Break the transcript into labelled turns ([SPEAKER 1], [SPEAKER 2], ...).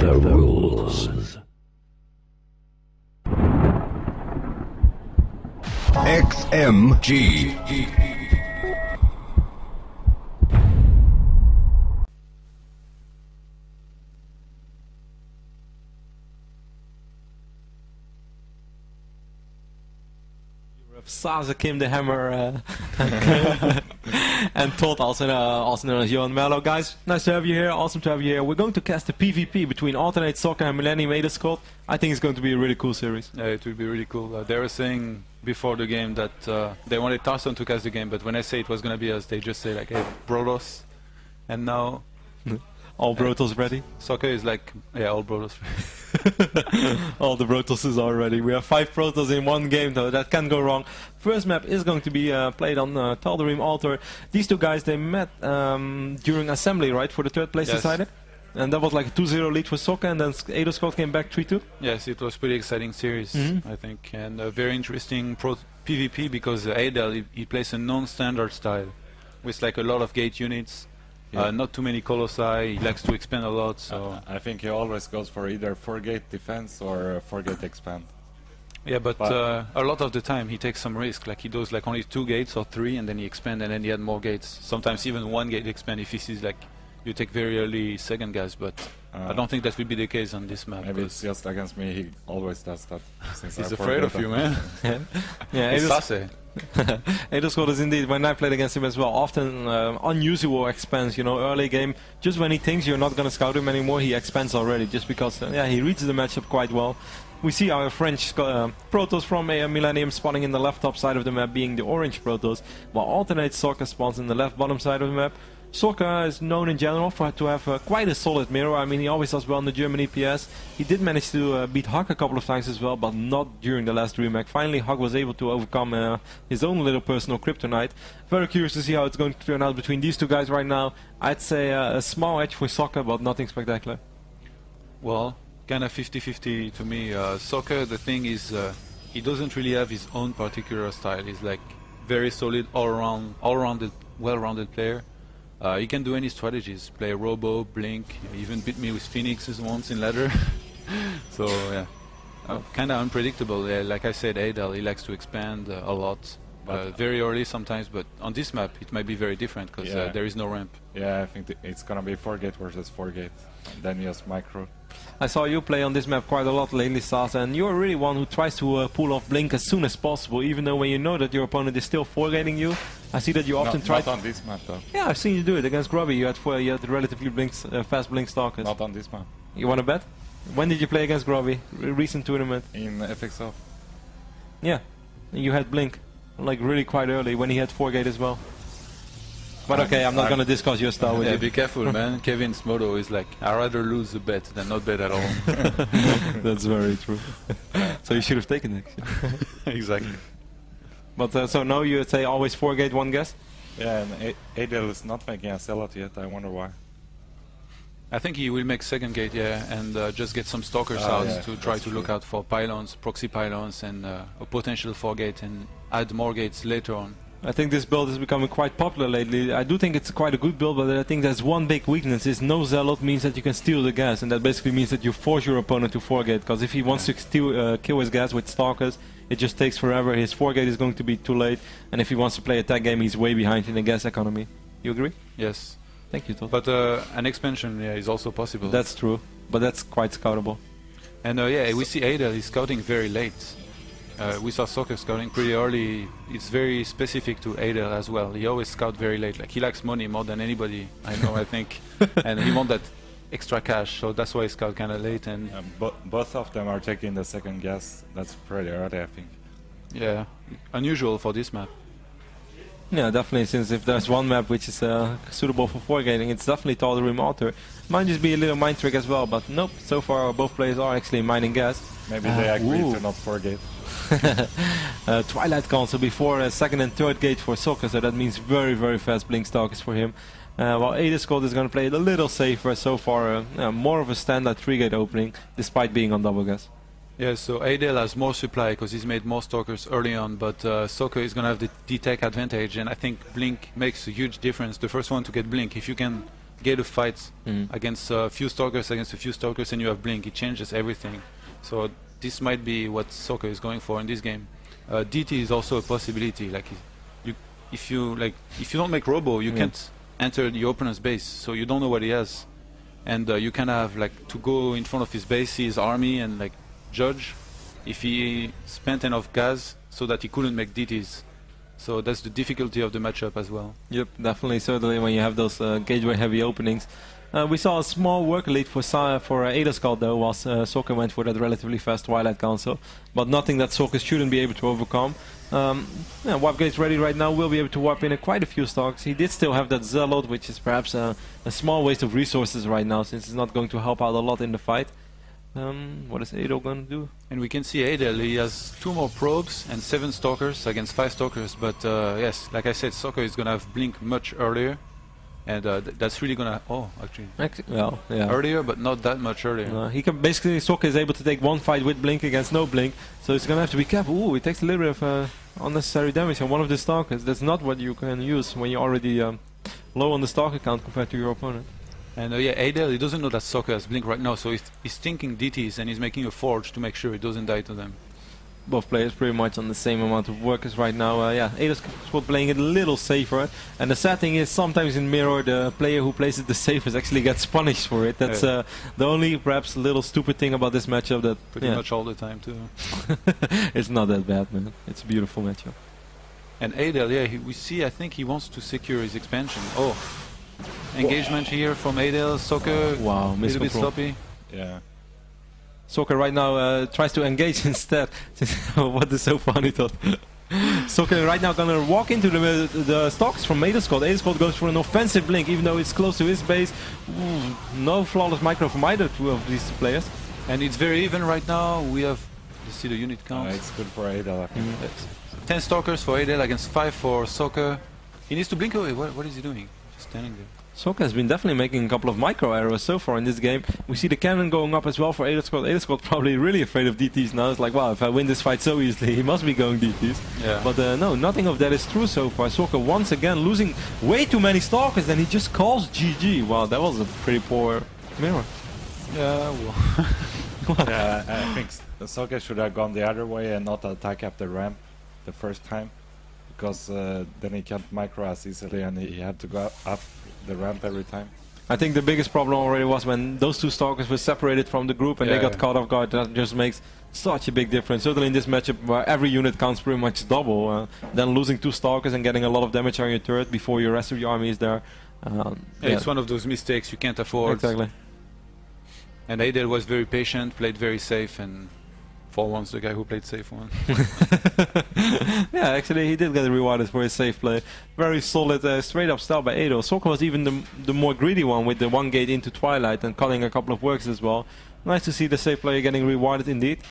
[SPEAKER 1] the rules. XMG.
[SPEAKER 2] Sase, Kim the Hammer, and Todd, also known as Johan Mello. Guys, nice to have you here, awesome to have you here. We're going to cast a PvP between alternate.socke and millenium.adelscott. I think it's going to be a really cool series.
[SPEAKER 3] Yeah, it will be really cool. They were saying before the game that they wanted Tarzan to cast the game, but when I say it was going to be us, they just say like, hey, Brodos, and now...
[SPEAKER 2] all Brotos ready?
[SPEAKER 3] Socke is like, yeah, all Brotos ready.
[SPEAKER 2] All the Protosses are ready. We have 5 Protos in one game, though. That can go wrong. First map is going to be played on Rotterdam Altar. These two guys, they met during assembly, right, for the third place decided? And that was like a 2-0 lead for Socke, and then Adelscott came back 3-2?
[SPEAKER 3] Yes, it was pretty exciting series, I think, and a very interesting PvP because Adel, he plays a non-standard style with like a lot of gate units. Yeah. Not too many colossi, he likes to expand a lot, so...
[SPEAKER 4] I think he always goes for either 4-gate defense or 4-gate expand.
[SPEAKER 3] Yeah, but a lot of the time he takes some risk, like he does like only 2 gates or 3 and then he expand and then he add more gates. Sometimes even 1 gate expand if he sees like you take very early second gas, but I don't think that will be the case on this map.
[SPEAKER 4] Maybe it's just against me, he always does that.
[SPEAKER 3] He's afraid of you, man.
[SPEAKER 2] Yeah,
[SPEAKER 3] it's Sase.
[SPEAKER 2] Adelscott is indeed, when I played against him as well, often unusual expands, you know, early game. Just when he thinks you're not going to scout him anymore, he expands already, just because yeah, he reads the matchup quite well. We see our French Protoss from Millennium spawning in the left top side of the map, being the orange Protoss, while alternate.socke spawns in the left bottom side of the map. Socke is known in general to have quite a solid mirror. I mean, he always does well in the German EPS. He did manage to beat Huck a couple of times as well, but not during the last remake. Finally, Huck was able to overcome his own little personal kryptonite. Very curious to see how it's going to turn out between these two guys right now. I'd say a small edge for Socke, but nothing spectacular.
[SPEAKER 3] Well, kind of 50-50 to me. Socke, the thing is, he doesn't really have his own particular style. He's like very solid, all-rounded, well-rounded player. He can do any strategies, play Robo, Blink, even beat me with Phoenixes once in ladder. So yeah, kind of unpredictable. Yeah, like I said, Adel, he likes to expand a lot, very early sometimes, but on this map it might be very different because there is no ramp.
[SPEAKER 4] Yeah, I think it's gonna be 4-gate versus 4-gate, then just micro.
[SPEAKER 2] I saw you play on this map quite a lot lately, Sase, and you're really one who tries to pull off Blink as soon as possible, even though when you know that your opponent is still 4-gating you. I see that you often try.
[SPEAKER 4] Not on this map, though.
[SPEAKER 2] Yeah, I've seen you do it against Grubby. You had relatively fast Blink stalkers.
[SPEAKER 4] Not on this map.
[SPEAKER 2] You want to bet? When did you play against Grubby? Recent tournament?
[SPEAKER 4] In FXO.
[SPEAKER 2] Yeah, and you had Blink, like really quite early when he had 4-gate as well. But okay, I'm not going to discuss your style with you.
[SPEAKER 3] Be careful, man. Kevin's motto is like, I'd rather lose a bet than not bet at all.
[SPEAKER 2] That's very true. So you should have taken it.
[SPEAKER 3] Exactly.
[SPEAKER 2] But so now you would say always 4-gate, 1 guess?
[SPEAKER 4] Yeah, and Adel is not making a sellout yet. I wonder why.
[SPEAKER 3] I think he will make 2nd gate, yeah, and just get some stalkers out to try to look out for pylons, proxy pylons, and a potential 4-gate, and add more gates later on.
[SPEAKER 2] I think this build is becoming quite popular lately. I do think it's quite a good build, but I think there's one big weakness. Is no zealot means that you can steal the gas, and that basically means that you force your opponent to 4-gate, because if he wants to steal, kill his gas with stalkers, it just takes forever. His 4-gate is going to be too late, and if he wants to play a tag game, he's way behind in the gas economy. You agree?
[SPEAKER 3] Yes.
[SPEAKER 2] Thank you, Todd.
[SPEAKER 3] But an expansion is also possible.
[SPEAKER 2] That's true, but that's quite scoutable.
[SPEAKER 3] And yeah, we see Adel, he's scouting very late. We saw Socke scouting pretty early. It's very specific to Adel as well. He always scouts very late. Like, he likes money more than anybody I know, I think. And he wants that extra cash, so that's why he scouts kind of late. And
[SPEAKER 4] both of them are taking the 2nd gas. That's pretty early, I think.
[SPEAKER 3] Yeah, unusual for this map.
[SPEAKER 2] Yeah, definitely, since if there's one map which is suitable for 4-gating, it's definitely Rotterdam Altar. Might just be a little mind trick as well, but nope, so far both players are actually mining gas.
[SPEAKER 4] Maybe they agree to not 4-gate.
[SPEAKER 2] Twilight Council before 2nd and 3rd gate for Socke, so that means very, very fast Blink stalkers for him. While Adelscott is going to play it a little safer, so far more of a standard 3-gate opening, despite being on double gas.
[SPEAKER 3] Yeah, so Adel has more supply because he's made more stalkers early on, but Socke is going to have the D-Tech advantage, and I think Blink makes a huge difference. The first one to get Blink, if you can get a fight against a few stalkers, and you have blink. It changes everything. So this might be what Socke is going for in this game. DT is also a possibility. Like if you don't make robo, you can't enter the opponent's base, so you don't know what he has, and you can have like to go in front of his base, see his army, and like judge if he spent enough gas so that he couldn't make DTs. So that's the difficulty of the matchup as well.
[SPEAKER 2] Yep, definitely. Certainly when you have those gateway heavy openings. We saw a small work lead for Adelscott though, whilst Socke went for that relatively fast Twilight Council, but nothing that Socke shouldn't be able to overcome. Warp Gate's ready right now, will be able to warp in quite a few stocks. He did still have that Zealot, which is perhaps a small waste of resources right now, since it's not going to help out a lot in the fight. What is Adel going to do?
[SPEAKER 3] And we can see Adel, he has 2 more probes and 7 stalkers against 5 stalkers, but yes, like I said, Socke is going to have blink much earlier, and that's really going to,
[SPEAKER 2] well, yeah.
[SPEAKER 3] Earlier, but not that much earlier.
[SPEAKER 2] He can basically, Socke is able to take one fight with blink against no blink, so he's going to have to be careful. Ooh, he takes a little bit of unnecessary damage on one of the stalkers. That's not what you can use when you're already low on the stalker count compared to your opponent.
[SPEAKER 3] And yeah, Adel, he doesn't know that Socke has blink right now, so he's thinking DTs and he's making a forge to make sure he doesn't die to them.
[SPEAKER 2] Both players pretty much on the same amount of workers right now. Yeah, Adelscott playing it a little safer. And the sad thing is, sometimes in Mirror, the player who plays it the safest actually gets punished for it. That's the only perhaps little stupid thing about this matchup. That
[SPEAKER 3] pretty much all the time too.
[SPEAKER 2] It's not that bad, man. It's a beautiful matchup.
[SPEAKER 3] And Adel, yeah, we see. I think he wants to secure his expansion. Oh. Engagement here from Adel, Socke,
[SPEAKER 2] wow,
[SPEAKER 3] a little bit sloppy.
[SPEAKER 4] Yeah.
[SPEAKER 2] Socke right now tries to engage instead. What is so funny, thought. Socke right now gonna walk into the stocks from Adelscott. Adelscott goes for an offensive blink, even though it's close to his base. Ooh, no flawless micro from either two of these players.
[SPEAKER 3] And it's very even right now. We have, you see the unit count.
[SPEAKER 4] It's good for Adel, I think.
[SPEAKER 3] 10 stalkers for Adel against 5 for Socke. He needs to blink away. What is he doing? Just standing there.
[SPEAKER 2] Socke has been definitely making a couple of micro errors so far in this game. We see the cannon going up as well for Adelscott. Adelscott probably really afraid of DTs now. It's like, wow, if I win this fight so easily, he must be going DTs.
[SPEAKER 3] Yeah.
[SPEAKER 2] But no, nothing of that is true so far. Socke once again losing way too many stalkers, and he just calls GG. Wow, that was a pretty poor mirror.
[SPEAKER 3] Yeah, well.
[SPEAKER 4] Yeah, I think Socke should have gone the other way and not attack up the ramp the first time, because then he can't micro as easily and he had to go up the ramp every time.
[SPEAKER 2] I think the biggest problem already was when those two stalkers were separated from the group and they got caught off guard. That just makes such a big difference. Certainly in this matchup where every unit counts pretty much double, then losing 2 stalkers and getting a lot of damage on your turret before your rest of your army is there.
[SPEAKER 3] It's one of those mistakes you can't afford.
[SPEAKER 2] Exactly.
[SPEAKER 3] And Adel was very patient, played very safe, and for once the guy who played safe won.
[SPEAKER 2] Yeah, actually he did get rewarded for his safe play. Very solid, straight up style by Adel. Socke was even the more greedy one with the 1 gate into Twilight and cutting a couple of works as well. Nice to see the safe player getting rewarded indeed.